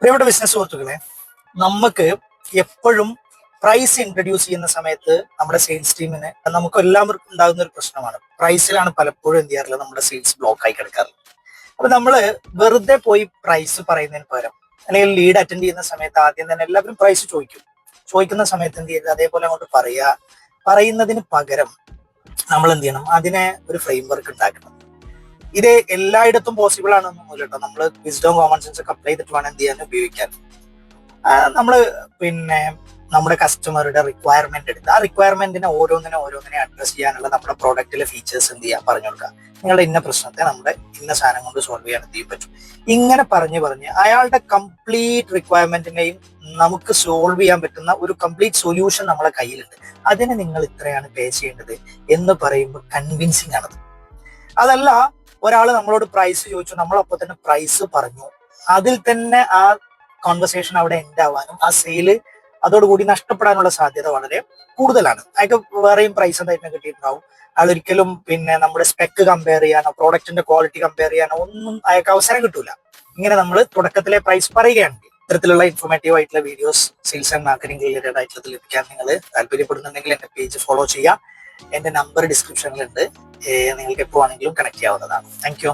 പ്രിയപ്പെട്ട ബിസിനസ് സുഹൃത്തുക്കളെ, നമുക്ക് എപ്പോഴും പ്രൈസ് ഇൻട്രൊഡ്യൂസ് ചെയ്യുന്ന സമയത്ത് നമ്മുടെ സെയിൽസ് ടീമിന് നമുക്ക് എല്ലാവർക്കും ഉണ്ടാകുന്ന ഒരു പ്രശ്നമാണ്. പ്രൈസിലാണ് പലപ്പോഴും എന്ത് ചെയ്യാറില്ല, നമ്മുടെ സെയിൽസ് ബ്ലോക്ക് ആയി കിടക്കാറുള്ളത്. അപ്പൊ നമ്മള് വെറുതെ പോയി പ്രൈസ് പറയുന്നതിന് പകരം, അല്ലെങ്കിൽ ലീഡ് അറ്റൻഡ് ചെയ്യുന്ന സമയത്ത് ആദ്യം തന്നെ എല്ലാവരും പ്രൈസ് ചോദിക്കുന്ന സമയത്ത് എന്ത് ചെയ്യരുത്, അതേപോലെ അങ്ങോട്ട് പറയുന്നതിന് പകരം നമ്മൾ എന്ത് ചെയ്യണം, അതിനെ ഒരു ഫ്രെയിം വർക്ക് ഉണ്ടാക്കണം. ഇത് എല്ലായിടത്തും പോസിബിൾ ആണെന്നൊന്നുമില്ല കേട്ടോ. നമ്മൾ വിസ്ഡം കോമൺ സെൻസ് ഒക്കെ അപ്ലൈ ചെയ്തിട്ട് വേണം എന്ത് ചെയ്യാൻ, ഉപയോഗിക്കാൻ. നമ്മള് പിന്നെ നമ്മുടെ കസ്റ്റമറുടെ റിക്വയർമെന്റ് എടുത്ത് ആ റിക്വയർമെന്റിനെ ഓരോന്നിനെ അഡ്രസ് ചെയ്യാനുള്ള നമ്മുടെ പ്രോഡക്റ്റിലെ ഫീച്ചേഴ്സ് എന്ത് ചെയ്യാൻ പറഞ്ഞു കൊടുക്കുക. നിങ്ങളുടെ ഇന്ന പ്രശ്നത്തെ നമ്മുടെ ഇന്ന സാധനം കൊണ്ട് സോൾവ് ചെയ്യാൻ എന്ത് ചെയ്യാൻ പറ്റും. ഇങ്ങനെ പറഞ്ഞ് അയാളുടെ കംപ്ലീറ്റ് റിക്വയർമെന്റിനെയും നമുക്ക് സോൾവ് ചെയ്യാൻ പറ്റുന്ന ഒരു കംപ്ലീറ്റ് സൊല്യൂഷൻ നമ്മളെ കയ്യിലുണ്ട്. അതിന് നിങ്ങൾ ഇത്രയാണ് പേ ചെയ്യേണ്ടത് എന്ന് പറയുമ്പോൾ കൺവിൻസിങ് ആണത്. അതല്ല, ഒരാൾ നമ്മളോട് പ്രൈസ് ചോദിച്ചു, നമ്മളപ്പോ തന്നെ പ്രൈസ് പറഞ്ഞു, അതിൽ തന്നെ ആ കോൺവെർസേഷൻ അവിടെ എൻഡ് ആവാനും ആ സെയില് അതോടുകൂടി നഷ്ടപ്പെടാനുള്ള സാധ്യത വളരെ കൂടുതലാണ്. അയാൾക്ക് വേറെയും പ്രൈസ് എന്തായിട്ട് കിട്ടിയിട്ടുണ്ടാവും. അയാൾ ഒരിക്കലും നമ്മുടെ സ്പെക്ക് കമ്പയർ ചെയ്യാനോ പ്രോഡക്റ്റിന്റെ ക്വാളിറ്റി കമ്പയർ ചെയ്യാനോ ഒന്നും അയാൾക്ക് അവസരം കിട്ടൂല. ഇങ്ങനെ നമ്മൾ തുടക്കത്തിലെ പ്രൈസ് പറയുകയാണെങ്കിൽ ഇത്തരത്തിലുള്ള ഇൻഫോർമേറ്റീവ് ആയിട്ടുള്ള videos, sales and marketing related ആയിട്ടുള്ള ലഭിക്കാൻ നിങ്ങൾ താല്പര്യപ്പെടുന്നുണ്ടെങ്കിൽ എന്റെ പേജ് ഫോളോ ചെയ്യുക. എന്റെ നമ്പർ ഡിസ്ക്രിപ്ഷനിലുണ്ട്. നിങ്ങൾക്ക് എപ്പോ ആണെങ്കിലും കണക്ട് ചെയ്യാവുന്നതാണ്. Thank you.